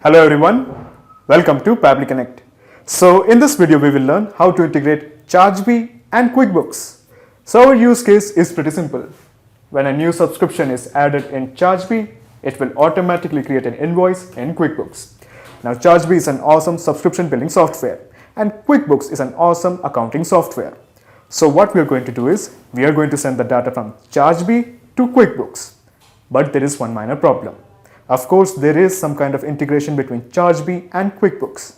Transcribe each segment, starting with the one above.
Hello everyone, welcome to Pabbly Connect. So in this video we will learn how to integrate ChargeBee and QuickBooks. So our use case is pretty simple. When a new subscription is added in ChargeBee, it will automatically create an invoice in QuickBooks. Now ChargeBee is an awesome subscription billing software and QuickBooks is an awesome accounting software. So what we are going to do is, we are going to send the data from ChargeBee to QuickBooks. But there is one minor problem. Of course, there is some kind of integration between ChargeBee and QuickBooks,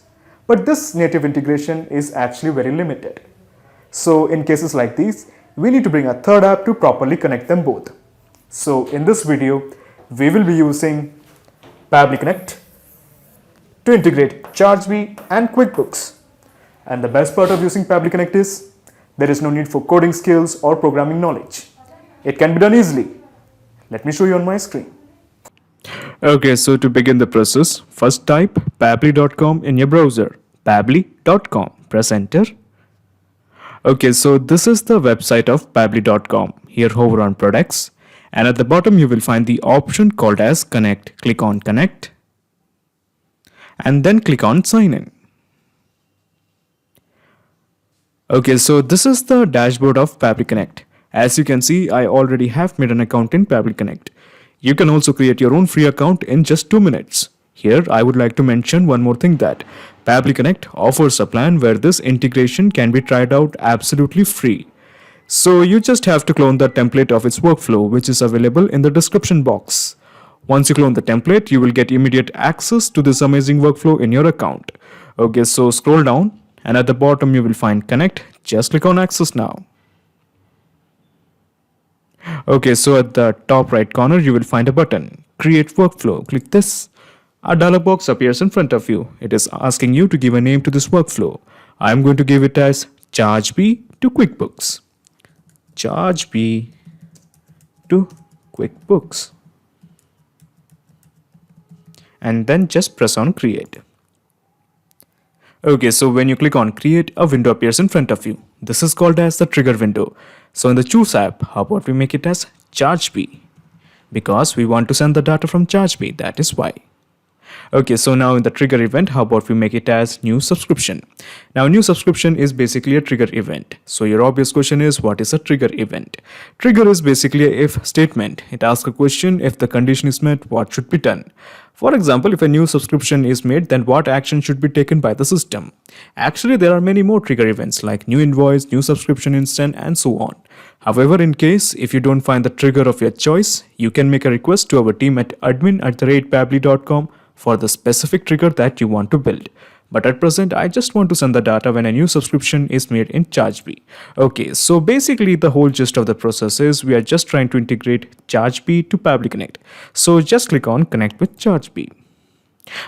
but this native integration is actually very limited. So in cases like these, we need to bring a third app to properly connect them both. So in this video, we will be using Pabbly Connect to integrate ChargeBee and QuickBooks. And the best part of using Pabbly Connect is, there is no need for coding skills or programming knowledge. It can be done easily. Let me show you on my screen. Okay, so to begin the process, first type pabbly.com in your browser. Pabbly.com. Press enter. Okay, so this is the website of pabbly.com. Here hover on products and at the bottom you will find the option called as connect. Click on connect and then click on sign in. Okay, so this is the dashboard of Pabbly Connect. As you can see, I already have made an account in Pabbly Connect. You can also create your own free account in just 2 minutes. Here, I would like to mention one more thing, that Pabbly Connect offers a plan where this integration can be tried out absolutely free. So you just have to clone the template of its workflow, which is available in the description box. Once you clone the template, you will get immediate access to this amazing workflow in your account. Okay, so scroll down and at the bottom you will find connect. Just click on access now. Okay, so at the top right corner you will find a button, create workflow. Click this. A dialog box appears in front of you. It is asking you to give a name to this workflow. I am going to give it as ChargeBee to QuickBooks. ChargeBee to QuickBooks. And then just press on create. Okay, so when you click on create, a window appears in front of you. This is called as the trigger window. So in the choose app, how about we make it as ChargeBee? Because we want to send the data from ChargeBee, that is why. Okay, so now in the trigger event, how about we make it as new subscription? Now new subscription is basically a trigger event. So your obvious question is, what is a trigger event? Trigger is basically a if statement. It asks a question, if the condition is met, what should be done? For example, if a new subscription is made, then what action should be taken by the system? Actually, there are many more trigger events like new invoice, new subscription instant, and so on. However, in case if you don't find the trigger of your choice, you can make a request to our team at admin@pabbly.com for the specific trigger that you want to build. But at present, I just want to send the data when a new subscription is made in ChargeBee. Okay, so basically the whole gist of the process is we are just trying to integrate ChargeBee to Pabbly Connect. So just click on connect with ChargeBee.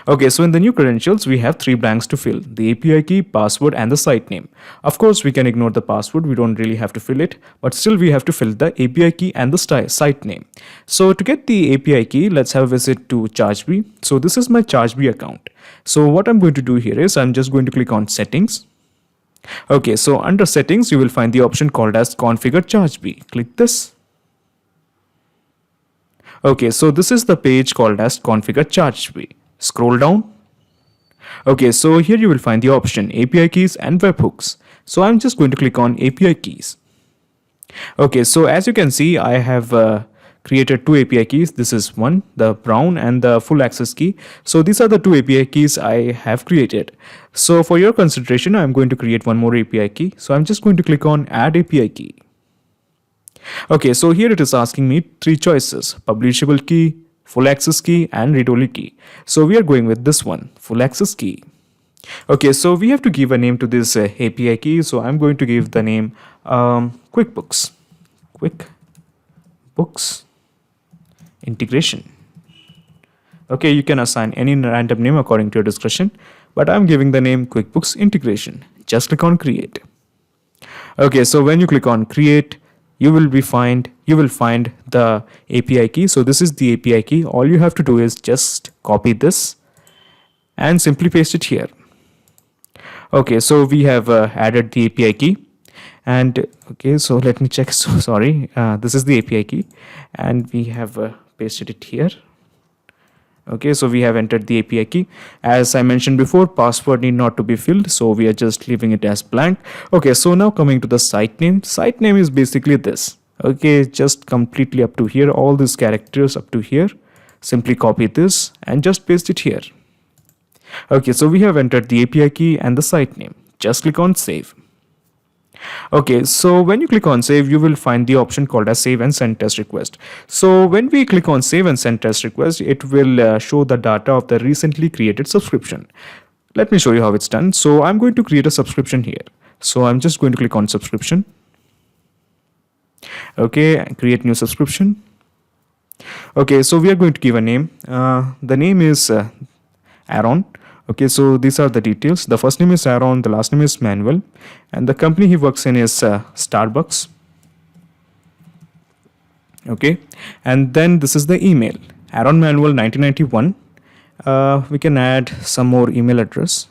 Okay, so in the new credentials, we have 3 blanks to fill: the API key, password, and the site name. Of course, we can ignore the password. We don't really have to fill it, but still we have to fill the API key and the site name. So to get the API key, let's have a visit to ChargeBee. So this is my ChargeBee account. So what I'm going to do here is I'm just going to click on settings. Okay, so under settings, you will find the option called as configure ChargeBee. Click this. Okay, so this is the page called as configure ChargeBee. Scroll down. Okay, so here you will find the option API keys and webhooks. So I'm just going to click on API keys. Okay, so as you can see, I have created 2 API keys. This is one, the brown, and the full access key. So these are the 2 API keys I have created. So for your consideration, I'm going to create one more API key. So I'm just going to click on add API key. Okay, so here it is asking me 3 choices: publishable key, full access key, and read-only key. So we are going with this one, full access key. Okay, so we have to give a name to this API key. So I'm going to give the name QuickBooks. QuickBooks integration. Okay, you can assign any random name according to your discretion, but I'm giving the name QuickBooks integration. Just click on create. Okay, so when you click on create, you will find the API key. So this is the API key. All you have to do is just copy this and simply paste it here. Okay, so we have added the API key. And okay, so let me check. So sorry, this is the API key and we have pasted it here. Okay, so we have entered the API key. As I mentioned before, password need not to be filled, so we are just leaving it as blank. Okay, so now coming to the site name. Site name is basically this. Okay, just completely up to here, all these characters up to here. Simply copy this and just paste it here. Okay, so we have entered the API key and the site name. Just click on save. Okay, so when you click on save, you will find the option called as save and send test request. So when we click on save and send test request, it will show the data of the recently created subscription. Let me show you how it's done. So I'm going to create a subscription here. So I'm just going to click on subscription. Okay, create new subscription. Okay, so we are going to give a name. The name is Aaron. Okay, so these are the details. The first name is Aaron, the last name is Manuel, and the company he works in is Starbucks. Okay, and then this is the email, Aaron Manuel 1991. We can add some more email address,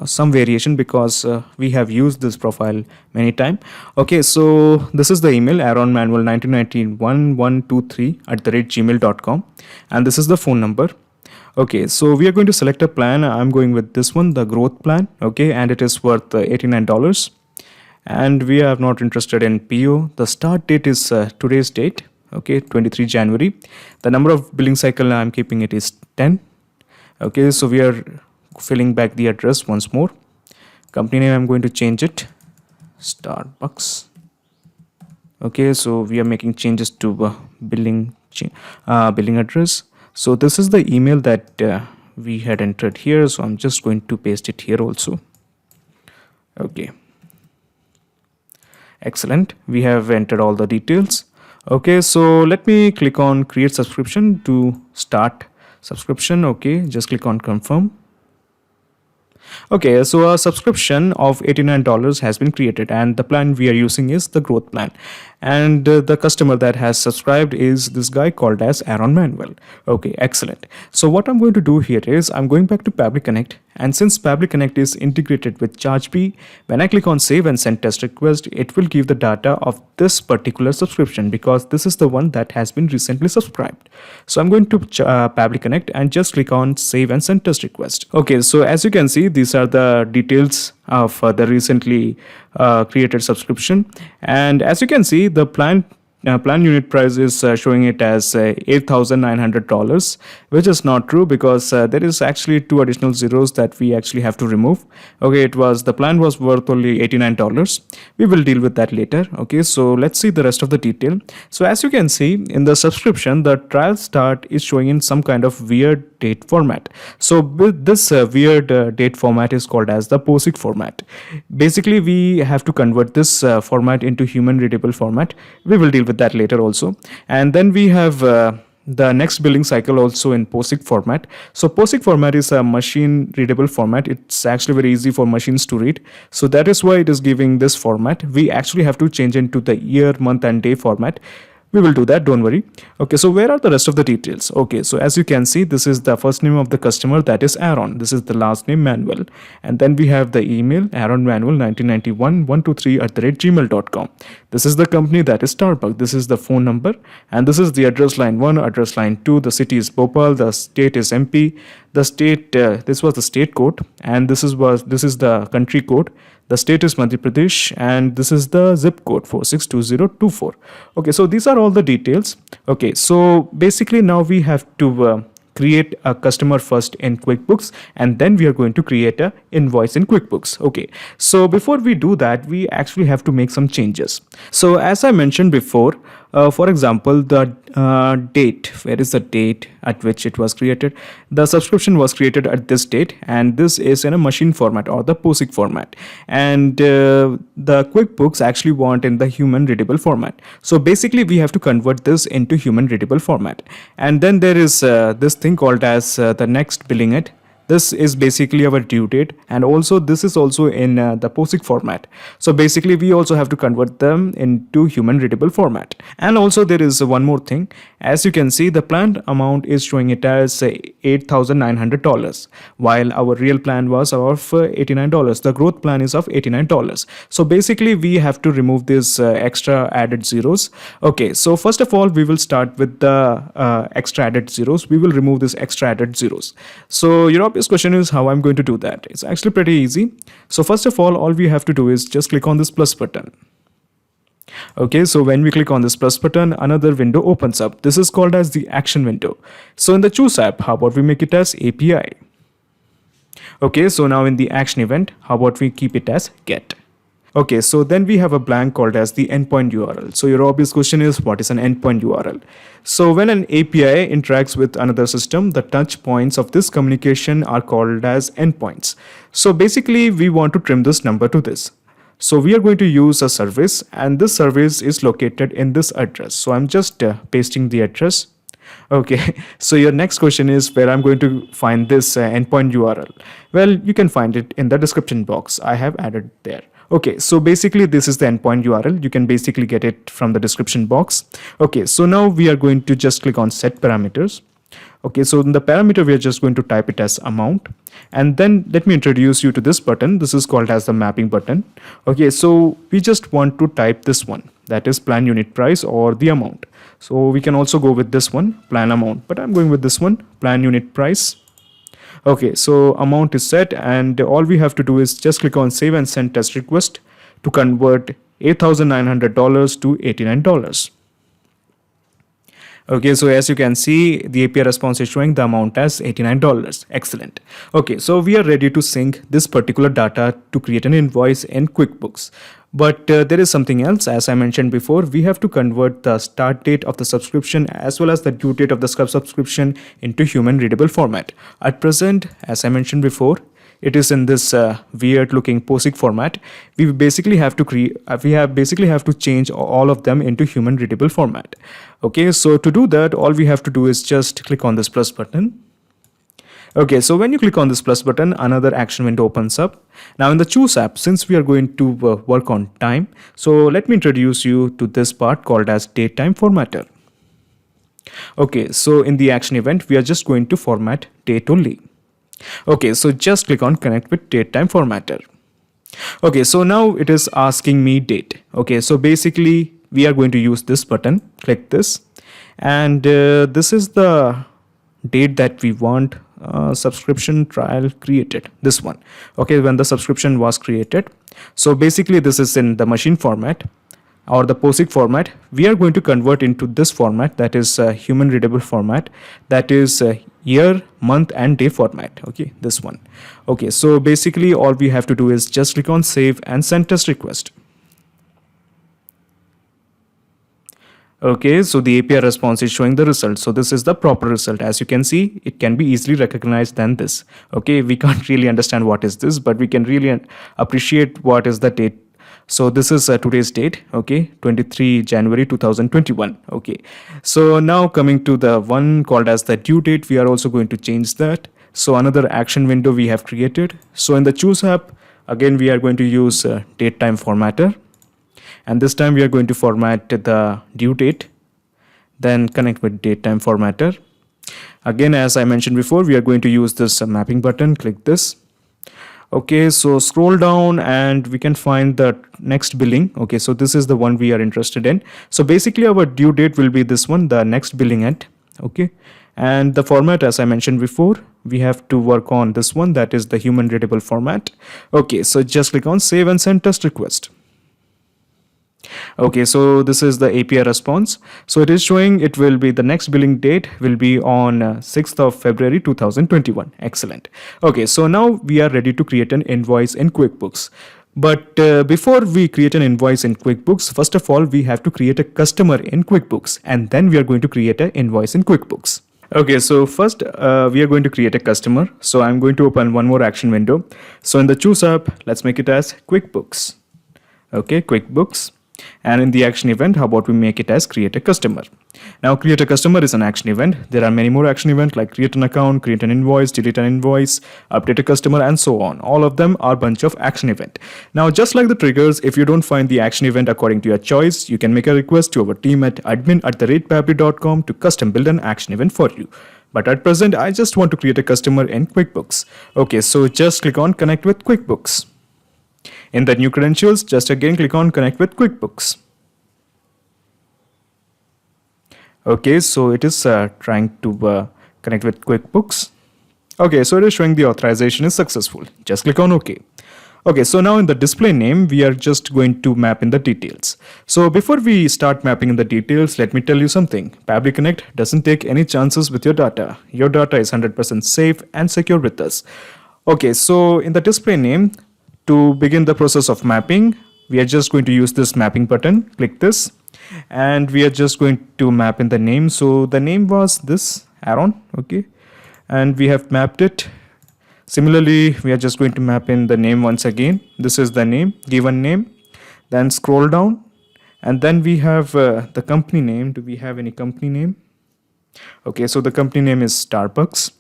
some variation, because we have used this profile many times. Okay, so this is the email, Aaron Manuel 1991 @gmail.com, and this is the phone number. Okay, so we are going to select a plan. I'm going with this one, the growth plan. Okay, and it is worth $89. And we are not interested in PO. The start date is today's date. Okay, 23 January. The number of billing cycle I'm keeping it is 10. Okay, so we are filling back the address once more. Company name I'm going to change it, Starbucks. Okay, so we are making changes to billing address. So this is the email that we had entered here. So I'm just going to paste it here also. Okay. Excellent. We have entered all the details. Okay, so let me click on create subscription to start subscription. Okay, just click on confirm. Okay, so a subscription of $89 has been created, and the plan we are using is the growth plan. And the customer that has subscribed is this guy called as Aaron Manuel. Okay, excellent. So what I'm going to do here is I'm going back to Pabbly Connect, and since Pabbly Connect is integrated with ChargeBee, when I click on save and send test request, it will give the data of this particular subscription because this is the one that has been recently subscribed. So I'm going to Pabbly Connect and just click on save and send test request. Okay, so as you can see, these are the details of the recently created subscription, and as you can see, the plan unit price is showing it as $8,900, which is not true because there is actually 2 additional zeros that we actually have to remove. Okay, the plan was worth only $89. We will deal with that later. Okay, so let's see the rest of the detail. So as you can see in the subscription, the trial start is showing in some kind of weird date format. So this weird date format is called as the POSIX format. Basically, we have to convert this format into human readable format. We will deal with that later also. And then we have the next billing cycle also in POSIX format. So POSIX format is a machine readable format. It's actually very easy for machines to read. So that is why it is giving this format. We actually have to change into the year, month and day format. We will do that, don't worry. Okay, so where are the rest of the details? Okay, so as you can see, this is the first name of the customer, that is Aaron. This is the last name, Manuel. And then we have the email, Aaron Manuel 1991 @gmail.com. This is the company, that is Starbucks. This is the phone number. And this is the address line 1, address line 2. The city is Bhopal. The state is MP. The state, this was the state code. And this is the country code. The state is Madhya Pradesh, and this is the zip code 462024. Okay, so these are all the details. Okay, so basically now we have to create a customer first in QuickBooks, and then we are going to create a invoice in QuickBooks. Okay, so before we do that, we actually have to make some changes. So as I mentioned before, for example, the date, where is the date at which it was created? The subscription was created at this date, and this is in a machine format or the POSIX format, and the QuickBooks actually want in the human readable format. So basically we have to convert this into human readable format. And then there is this thing called as the next billing it. This is basically our due date, and also this is also in the POSIX format. So basically we also have to convert them into human readable format. And also there is one more thing. As you can see, the planned amount is showing it as $8,900, while our real plan was of $89. The growth plan is of $89. So basically we have to remove this extra added zeros. Okay, so first of all we will start with the extra added zeros. We will remove this extra added zeros. So your obvious question is how I'm going to do that. It's actually pretty easy. So first of all we have to do is just click on this plus button. Okay, so when we click on this plus button, another window opens up. This is called as the action window. So in the choose app, how about we make it as API? Okay, so now in the action event, how about we keep it as get? Okay, so then we have a blank called as the endpoint URL. So your obvious question is, what is an endpoint URL? So when an API interacts with another system, the touch points of this communication are called as endpoints. So basically we want to trim this number to this. So we are going to use a service, and this service is located in this address. So I'm just pasting the address. Okay, so your next question is where I'm going to find this endpoint URL. Well, you can find it in the description box. I have added there. Okay, so basically this is the endpoint URL. You can basically get it from the description box. Okay, so now we are going to just click on set parameters. Okay, so in the parameter we are just going to type it as amount, and then let me introduce you to this button. This is called as the mapping button. Okay, so we just want to type this one, that is plan unit price or the amount. So we can also go with this one, plan amount, but I'm going with this one, plan unit price. Okay, so amount is set, and all we have to do is just click on save and send test request to convert $8,900 to $89. Okay, so as you can see, the API response is showing the amount as $89. Excellent. Okay, so we are ready to sync this particular data to create an invoice in QuickBooks. But there is something else. As I mentioned before, we have to convert the start date of the subscription as well as the due date of the subscription into human readable format. At present, as I mentioned before, it is in this weird looking POSIX format. We basically have to change all of them into human readable format. Okay, so to do that, all we have to do is just click on this plus button. Okay, so when you click on this plus button, another action window opens up. Now in the choose app, since we are going to work on time, so let me introduce you to this part called as date time formatter. Okay, so in the action event, we are just going to format date only. Okay, so just click on connect with date time formatter. Okay, so now it is asking me date. Okay, so basically we are going to use this button, click this, and this is the date that we want subscription trial created, this one. Okay, when the subscription was created. So basically this is in the machine format or the POSIX format. We are going to convert into this format, that is human readable format, that is year, month and day format. Okay, this one. Okay, so basically all we have to do is just click on save and send test request. Okay, so the API response is showing the result. So this is the proper result. As you can see, it can be easily recognized than this. Okay, we can't really understand what is this, but we can really appreciate what is the date. So this is today's date. Okay, 23 January 2021. Okay, so now coming to the one called as the due date, we are also going to change that. So another action window we have created. So in the choose app, again we are going to use date time formatter. And this time we are going to format the due date, then connect with date time formatter. Again, as I mentioned before, we are going to use this mapping button, click this. Okay, so scroll down and we can find the next billing. Okay, so this is the one we are interested in. So basically our due date will be this one, the next billing at. Okay, and the format, as I mentioned before, we have to work on this one, that is the human readable format. Okay, so just click on save and send test request. Okay, so this is the API response. So it is showing it will be the next billing date will be on 6th of February 2021. Excellent. Okay, so now we are ready to create an invoice in QuickBooks. But before we create an invoice in QuickBooks, first of all, we have to create a customer in QuickBooks, and then we are going to create an invoice in QuickBooks. Okay, so first we are going to create a customer. So I'm going to open one more action window. So in the choose app, let's make it as QuickBooks. Okay, QuickBooks. And in the action event, how about we make it as create a customer? Now, create a customer is an action event. There are many more action events like create an account, create an invoice, delete an invoice, update a customer, and so on. All of them are a bunch of action event. Now, just like the triggers, if you don't find the action event according to your choice, you can make a request to our team at admin@pabbly.com to custom build an action event for you. But at present, I just want to create a customer in QuickBooks. Okay, so just click on connect with QuickBooks. In the new credentials, just again click on connect with QuickBooks. Okay, so it is trying to connect with QuickBooks. Okay, so it is showing the authorization is successful. Just click on OK. Okay, so now in the display name, we are just going to map in the details. So before we start mapping in the details, let me tell you something. Pabbly Connect doesn't take any chances with your data. Your data is 100% safe and secure with us. Okay, so in the display name, to begin the process of mapping, we are just going to use this mapping button. Click this. And we are just going to map in the name. So the name was this, Aaron. Okay, and we have mapped it. Similarly, we are just going to map in the name once again. This is the name, given name. Then scroll down, and then we have the company name. Do we have any company name? Okay, so the company name is Starbucks.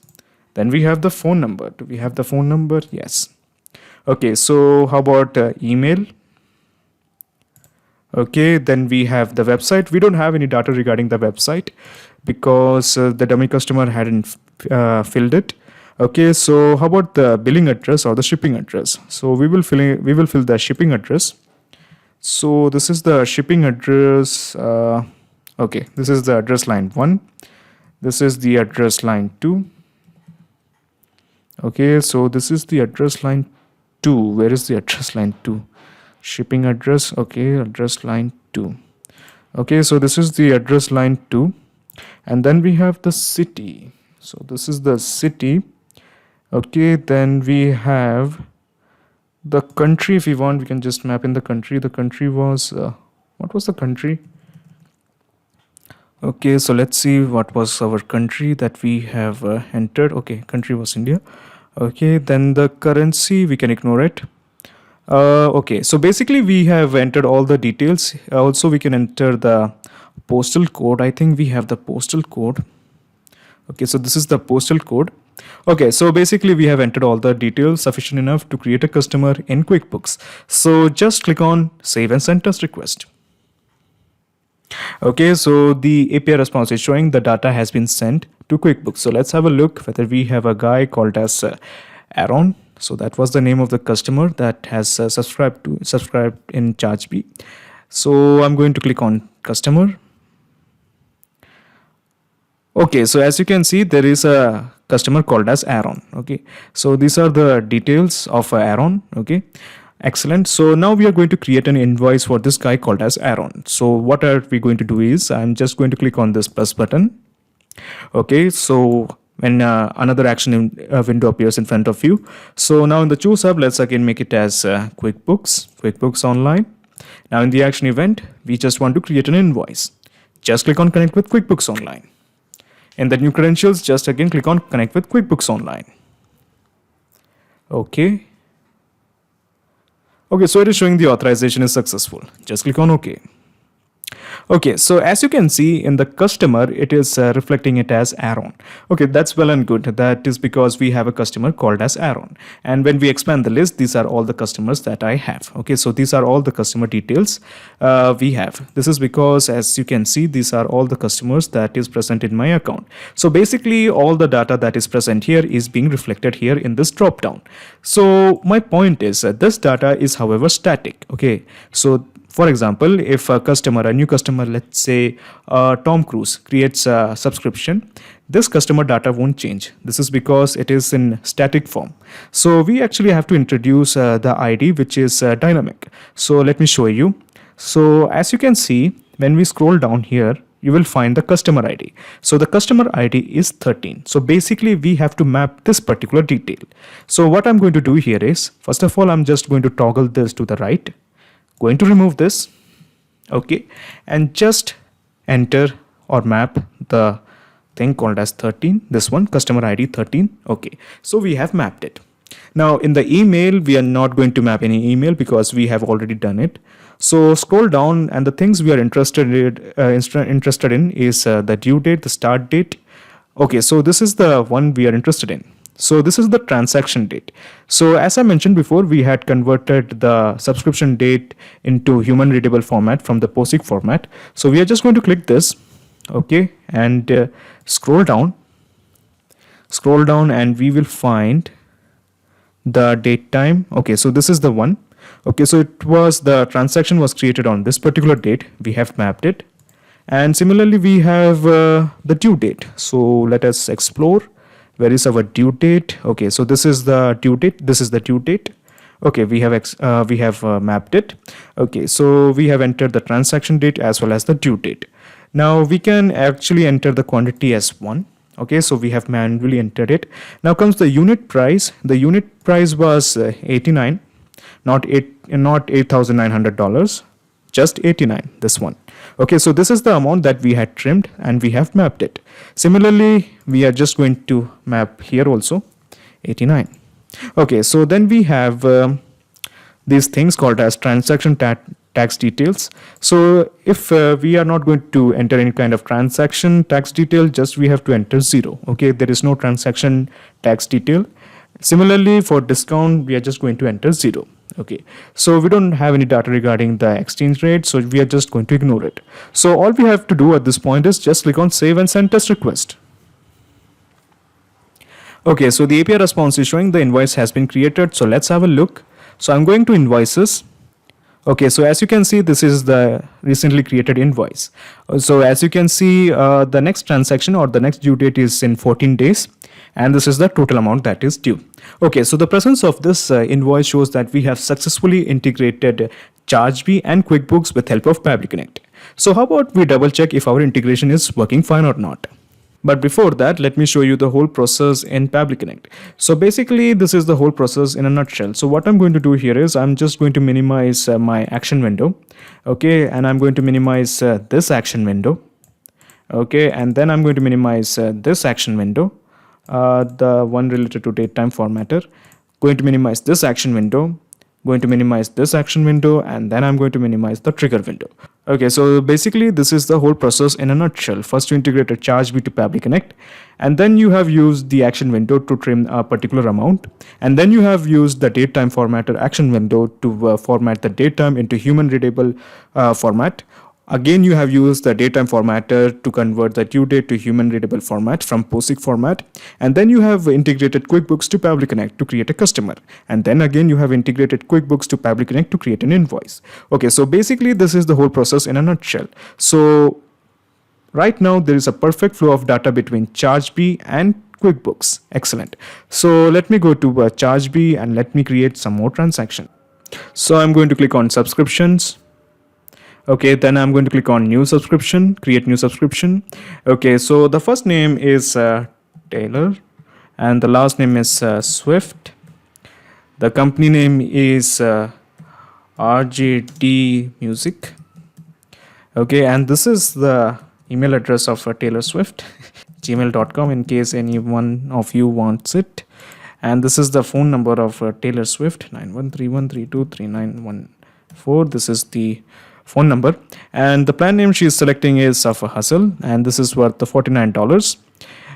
Then we have the phone number. Do we have the phone number? Yes. Okay, so how about email? Okay, then we have the website. We don't have any data regarding the website because the dummy customer hadn't filled it. Okay, so how about the billing address or the shipping address? So we will fill the shipping address. So this is the shipping address. Okay, this is the address line 1. This is the address line 2. Okay, so this is the address line 2. Where is the address line 2? Shipping address. Okay, address line 2. Okay, so this is the address line 2, and then we have the city. So this is the city. Okay, then we have the country. If we want, we can just map in the country. The country was what was the country? Okay, so let's see what was our country that we have entered. Okay, country was India. Okay, then the currency, we can ignore it. Okay, so basically we have entered all the details. Also, we can enter the postal code. I think we have the postal code. Okay, so this is the postal code. Okay, so basically we have entered all the details sufficient enough to create a customer in QuickBooks. So just click on save and send test request. Okay, so the API response is showing the data has been sent to QuickBooks. So let's have a look whether we have a guy called as Aaron. So that was the name of the customer that has subscribed in ChargeBee. So I'm going to click on customer. Okay, so as you can see, there is a customer called as Aaron. Okay, so these are the details of Aaron. Okay, excellent. So now we are going to create an invoice for this guy called as Aaron. So what are we going to do is I'm just going to click on this plus button. Okay, so when another action window appears in front of you. So now in the choose hub, let's again make it as QuickBooks Online. Now in the action event, we just want to create an invoice. Just click on connect with QuickBooks Online. In the new credentials, just again click on connect with QuickBooks Online. Okay. Okay, so it is showing the authorization is successful. Just click on OK. Okay, so as you can see in the customer, it is reflecting it as Aaron. Okay, that's well and good. That is because we have a customer called as Aaron. And when we expand the list, these are all the customers that I have. Okay, so these are all the customer details we have. This is because, as you can see, these are all the customers that is present in my account. So basically, all the data that is present here is being reflected here in this drop down. So my point is this data is, however, static. Okay, so for example, if a new customer, let's say Tom Cruise creates a subscription, this customer data won't change. This is because it is in static form. So we actually have to introduce the ID, which is dynamic. So let me show you. So as you can see, when we scroll down here, you will find the customer ID. So the customer ID is 13. So basically we have to map this particular detail. So what I'm going to do here is, first of all, I'm just going to toggle this to the right. Going to remove this, okay, and just enter or map the thing called as 13, this one, customer ID 13. Okay, so we have mapped it. Now in the email, we are not going to map any email because we have already done it. So scroll down, and the things we are interested in is the due date, the start date. Okay, so this is the one we are interested in. So this is the transaction date. So as I mentioned before, we had converted the subscription date into human readable format from the POSIX format. So we are just going to click this, okay, and scroll down, and we will find the date time. Okay, so this is the one. Okay, so the transaction was created on this particular date. We have mapped it, and similarly we have the due date. So let us explore. Where is our due date? Okay, so this is the due date, this is the due date. Okay, we have mapped it. Okay, so we have entered the transaction date as well as the due date. Now we can actually enter the quantity as 1. Okay, so we have manually entered it. Now comes the unit price. The unit price was 89, not $8,900, just 89, this one. Okay, so this is the amount that we had trimmed and we have mapped it. Similarly, we are just going to map here also 89. Okay, so then we have these things called as transaction tax details. So if we are not going to enter any kind of transaction tax detail, just we have to enter 0. Okay, there is no transaction tax detail. Similarly, for discount, we are just going to enter 0. Okay, so we don't have any data regarding the exchange rate, so we are just going to ignore it. So all we have to do at this point is just click on save and send test request. Okay, so the API response is showing the invoice has been created. So let's have a look. So I'm going to invoices. Okay, so as you can see, this is the recently created invoice. So as you can see, the next transaction or the next due date is in 14 days. And this is the total amount that is due. Okay, so the presence of this invoice shows that we have successfully integrated Chargebee and QuickBooks with help of Pabbly Connect. So how about we double check if our integration is working fine or not. But before that, let me show you the whole process in Pabbly Connect. So basically, this is the whole process in a nutshell. So what I'm going to do here is I'm just going to minimize my action window. Okay, and I'm going to minimize this action window. Okay, and then I'm going to minimize this action window. The one related to datetime formatter, going to minimize this action window, going to minimize this action window, and then I'm going to minimize the trigger window. Okay, so basically this is the whole process in a nutshell. First you integrated Chargebee to Pabbly Connect, and then you have used the action window to trim a particular amount, and then you have used the datetime formatter action window to format the datetime into human readable format. Again, you have used the datetime formatter to convert the due date to human readable format from POSIX format. And then you have integrated QuickBooks to Pabbly Connect to create a customer. And then again, you have integrated QuickBooks to Pabbly Connect to create an invoice. Okay, so basically this is the whole process in a nutshell. So right now there is a perfect flow of data between Chargebee and QuickBooks. Excellent. So let me go to Chargebee and let me create some more transaction. So I'm going to click on subscriptions. Okay, then I'm going to click on new subscription, create new subscription. Okay, so the first name is Taylor and the last name is Swift. The company name is RJD Music. Okay, and this is the email address of Taylor Swift, gmail.com, in case any one of you wants it. And this is the phone number of Taylor Swift, 9131323914. This is the phone number, and the plan name she is selecting is Safa Hustle, and this is worth the $49.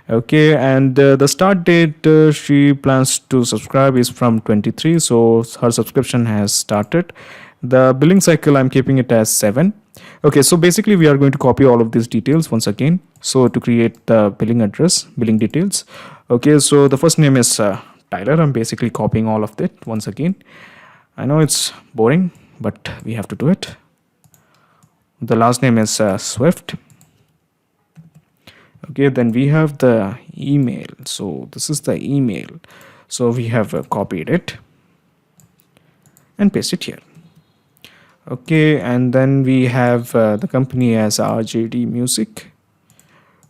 Okay, and the start date she plans to subscribe is from 23, so her subscription has started. The billing cycle, I'm keeping it as 7. Okay, so basically we are going to copy all of these details once again. So to create the billing details. Okay, so the first name is Tyler. I'm basically copying all of it once again. I know it's boring, but we have to do it. The last name is Swift. Okay, then we have the email. So this is the email. So we have copied it and paste it here. Okay, and then we have the company as RJD Music.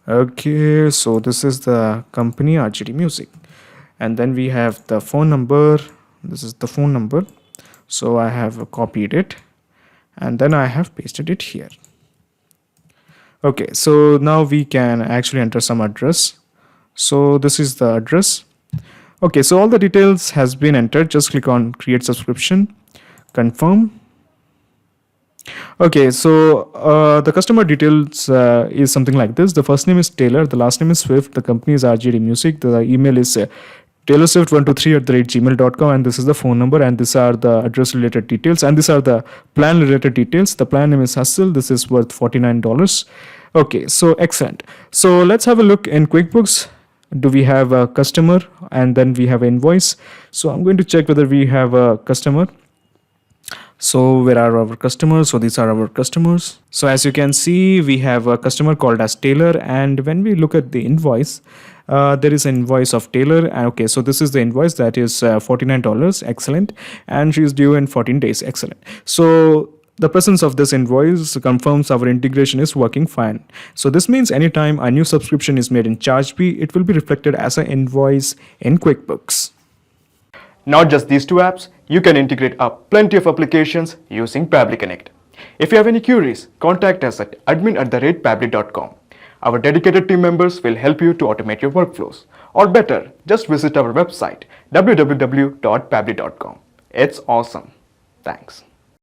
Okay, so this is the company RJD Music. And then we have the phone number. This is the phone number. So I have copied it and then I have pasted it here. Okay, so now we can actually enter some address. So this is the address. Okay, so all the details has been entered. Just click on create subscription, confirm. Okay, so the customer details is something like this. The first name is Taylor, the last name is Swift, the company is RGD Music, the email is taylorswift123@gmail.com, and this is the phone number, and these are the address related details, and these are the plan related details. The plan name is Hustle, this is worth $49. Okay, so excellent. So let's have a look in QuickBooks. Do we have a customer, and then we have invoice? So I'm going to check whether we have a customer. So where are our customers? So these are our customers. So as you can see, we have a customer called as Taylor, and when we look at the invoice, there is an invoice of Taylor. Okay, so this is the invoice, that is $49. Excellent. And she is due in 14 days. Excellent. So the presence of this invoice confirms our integration is working fine. So this means anytime a new subscription is made in ChargeBee, it will be reflected as an invoice in QuickBooks. Not just these two apps, you can integrate up plenty of applications using Pabbly Connect. If you have any queries, contact us at admin@pabbly.com. Our dedicated team members will help you to automate your workflows. Or better, just visit our website www.pabbly.com. It's awesome. Thanks.